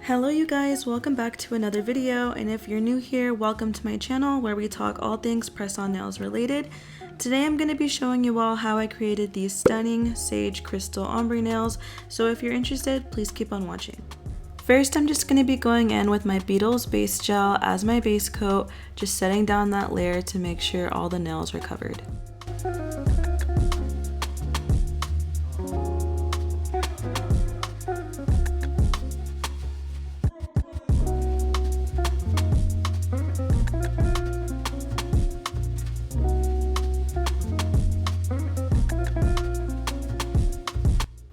Hello you guys, welcome back to another video, and if you're new here, welcome to my channel where we talk all things press-on nails related. Today I'm going to be showing you all how I created these stunning sage crystal ombre nails, so if you're interested, please keep on watching. First, I'm just going to be going in with my Beetles base gel as my base coat, just setting down that layer to make sure all the nails are covered.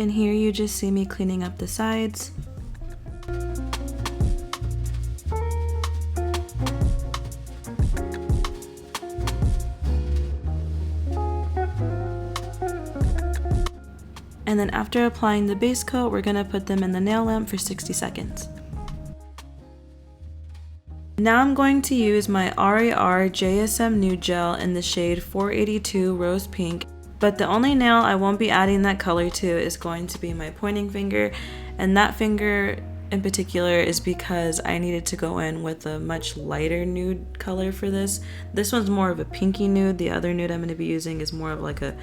And here you just see me cleaning up the sides. And then after applying the base coat, we're going to put them in the nail lamp for 60 seconds. Now I'm going to use my RARJSM Nude Gel in the shade 482 Rose Pink. But the only nail I won't be adding that color to is going to be my pointing finger, and that finger in particular is because I needed to go in with a much lighter nude color for this. This one's more of a pinky nude. The other nude I'm going to be using is more of like an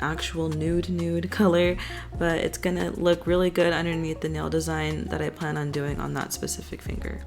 actual nude color, but it's going to look really good underneath the nail design that I plan on doing on that specific finger.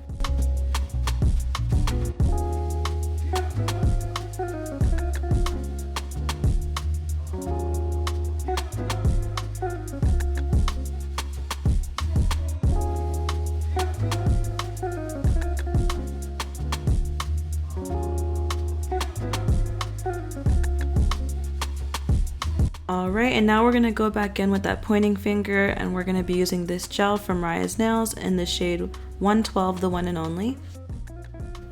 Alright, and now we're going to go back in with that pointing finger, and we're going to be using this gel from Riyas Nails in the shade 112, the one and only.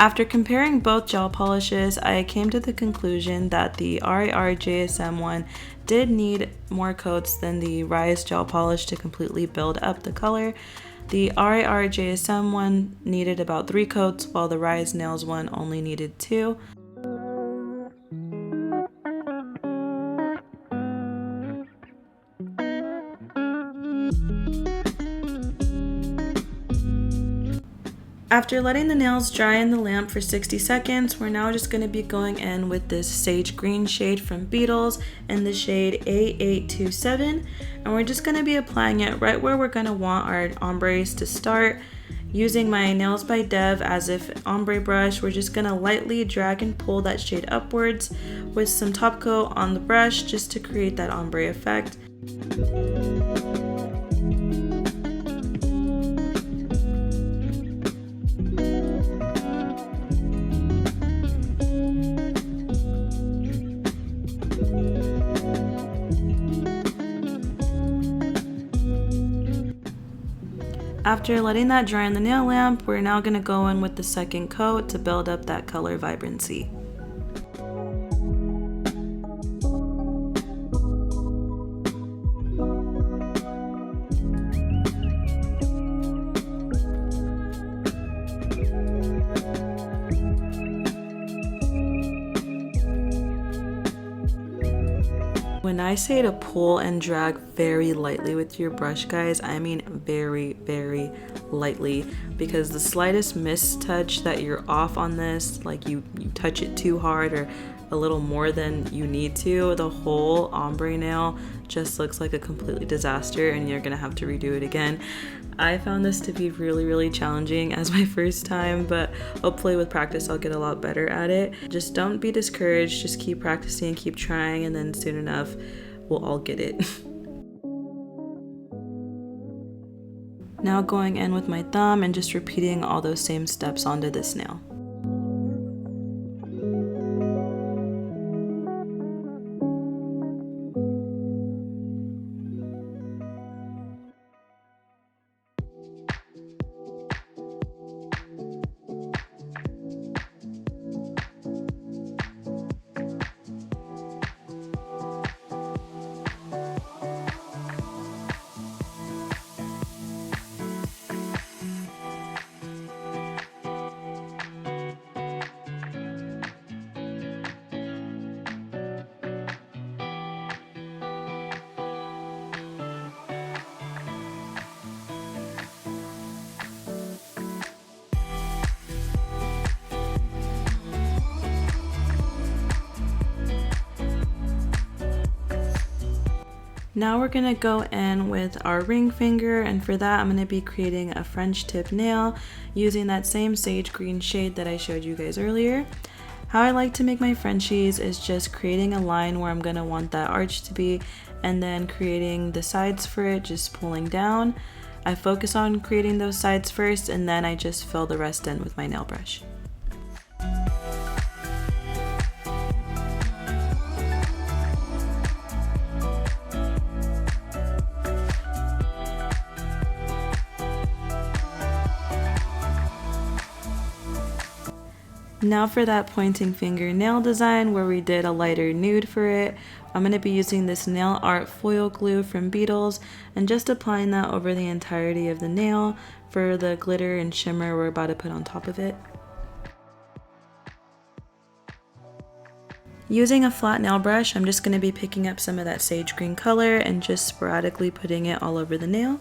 After comparing both gel polishes, I came to the conclusion that the RARJSM one did need more coats than the Riyas gel polish to completely build up the color. The RARJSM one needed about 3 coats, while the Riyas Nails one only needed 2. After letting the nails dry in the lamp for 60 seconds, we're now just going to be going in with this sage green shade from Beetles in the shade A827, and we're just going to be applying it right where we're going to want our ombres to start. Using my Nails by Dev as if ombre brush, we're just going to lightly drag and pull that shade upwards with some top coat on the brush just to create that ombre effect. After letting that dry in the nail lamp, we're now going to go in with the second coat to build up that color vibrancy. When I say to pull and drag very lightly with your brush, guys, I mean very lightly, because the slightest mistouch that you're off on this, like you touch it too hard or a little more than you need to, the whole ombre nail just looks like a completely disaster and you're gonna have to redo it again. I found this to be really challenging as my first time, but hopefully with practice I'll get a lot better at it. Just don't be discouraged, just keep practicing, keep trying, and then soon enough we'll all get it. Now going in with my thumb and just repeating all those same steps onto this nail. Now we're gonna go in with our ring finger, and for that I'm gonna be creating a French tip nail using that same sage green shade that I showed you guys earlier. How I like to make my Frenchies is just creating a line where I'm gonna want that arch to be, and then creating the sides for it, just pulling down. I focus on creating those sides first, and then I just fill the rest in with my nail brush. Now for that pointing finger nail design where we did a lighter nude for it, I'm going to be using this nail art foil glue from Beetles and just applying that over the entirety of the nail for the glitter and shimmer we're about to put on top of it. Using a flat nail brush, I'm just going to be picking up some of that sage green color and just sporadically putting it all over the nail.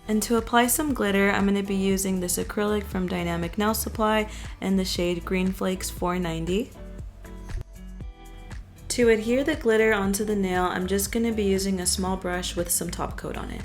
And to apply some glitter, I'm going to be using this acrylic from Dynamic Nail Supply in the shade Green Flakes 490. To adhere the glitter onto the nail, I'm just going to be using a small brush with some top coat on it.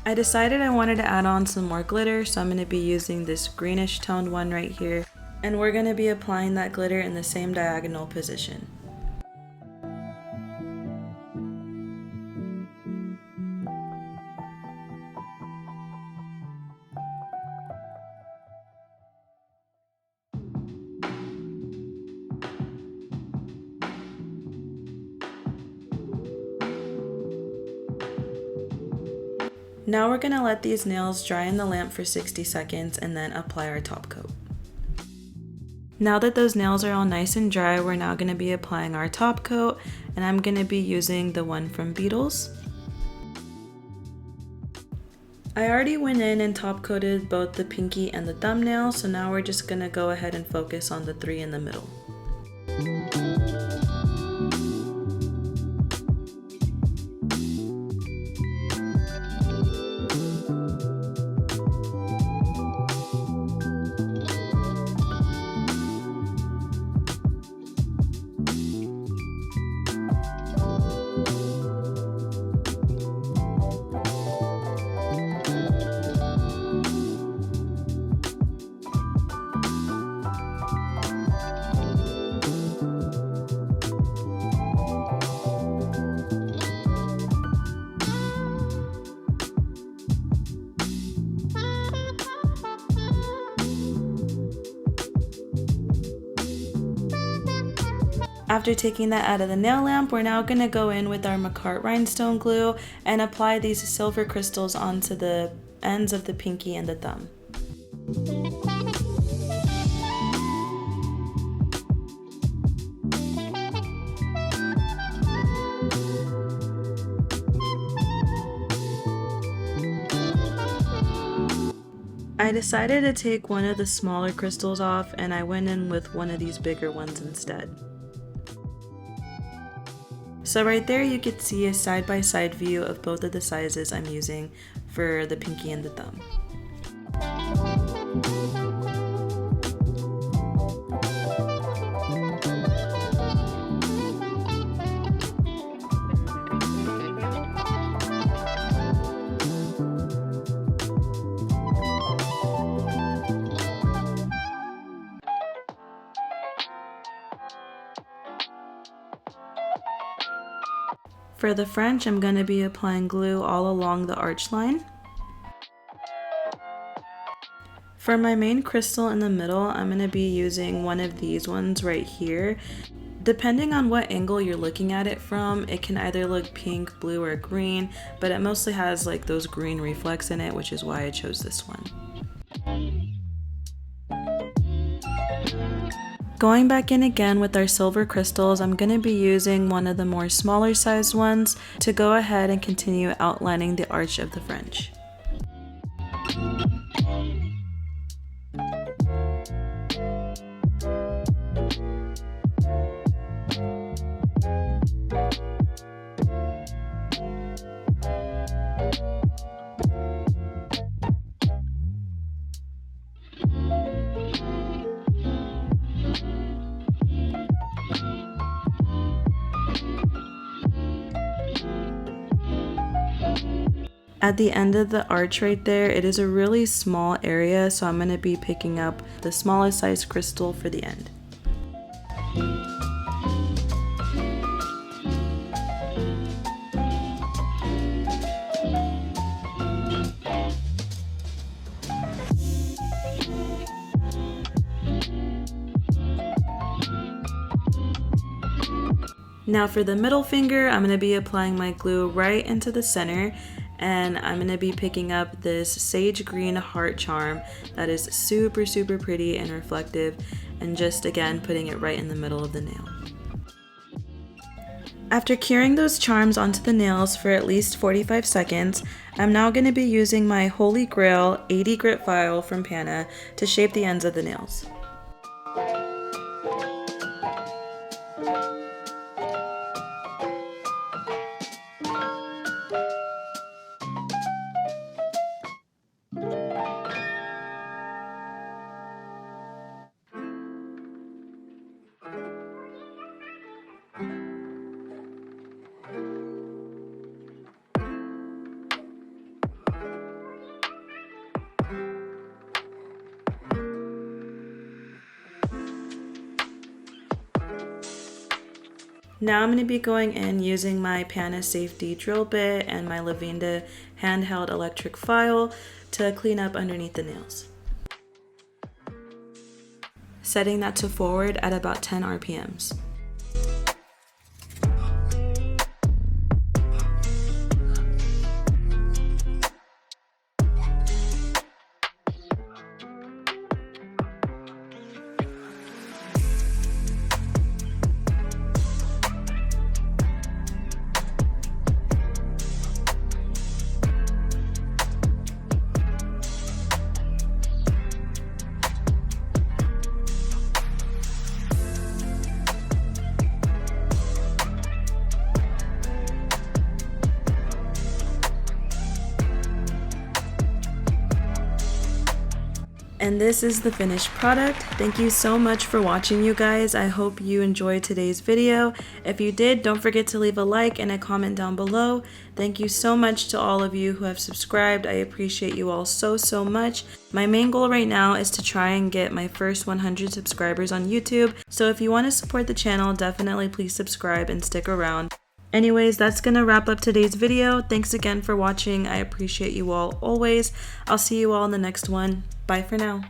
I decided I wanted to add on some more glitter, so I'm going to be using this greenish toned one right here, and we're going to be applying that glitter in the same diagonal position. Now we're going to let these nails dry in the lamp for 60 seconds and then apply our top coat. Now that those nails are all nice and dry, we're now going to be applying our top coat, and I'm going to be using the one from Beetles. I already went in and top coated both the pinky and the thumbnail, so now we're just going to go ahead and focus on the three in the middle. After taking that out of the nail lamp, we're now going to go in with our Macart rhinestone glue and apply these silver crystals onto the ends of the pinky and the thumb. I decided to take one of the smaller crystals off, and I went in with one of these bigger ones instead. So right there you could see a side-by-side view of both of the sizes I'm using for the pinky and the thumb. For the French, I'm going to be applying glue all along the arch line. For my main crystal in the middle, I'm going to be using one of these ones right here. Depending on what angle you're looking at it from, it can either look pink, blue, or green, but it mostly has like those green reflex in it, which is why I chose this one. Going back in again with our silver crystals, I'm going to be using one of the more smaller sized ones to go ahead and continue outlining the arch of the French. At the end of the arch right there, it is a really small area, so I'm going to be picking up the smallest size crystal for the end. Now for the middle finger, I'm going to be applying my glue right into the center, and I'm going to be picking up this sage green heart charm that is super pretty and reflective, and just again putting it right in the middle of the nail. After curing those charms onto the nails for at least 45 seconds, I'm now going to be using my Holy Grail 80 grit file from Pana to shape the ends of the nails. Now I'm going to be going in using my Pana Safety drill bit and my Lavinda handheld electric file to clean up underneath the nails. Setting that to forward at about 10 RPMs. And this is the finished product. Thank you so much for watching, you guys. I hope you enjoyed today's video. If you did, don't forget to leave a like and a comment down below. Thank you so much to all of you who have subscribed. I appreciate you all so much. My main goal right now is to try and get my first 100 subscribers on YouTube. So if you want to support the channel, definitely please subscribe and stick around. Anyways, that's gonna wrap up today's video. Thanks again for watching. I appreciate you all always. I'll see you all in the next one. Bye for now.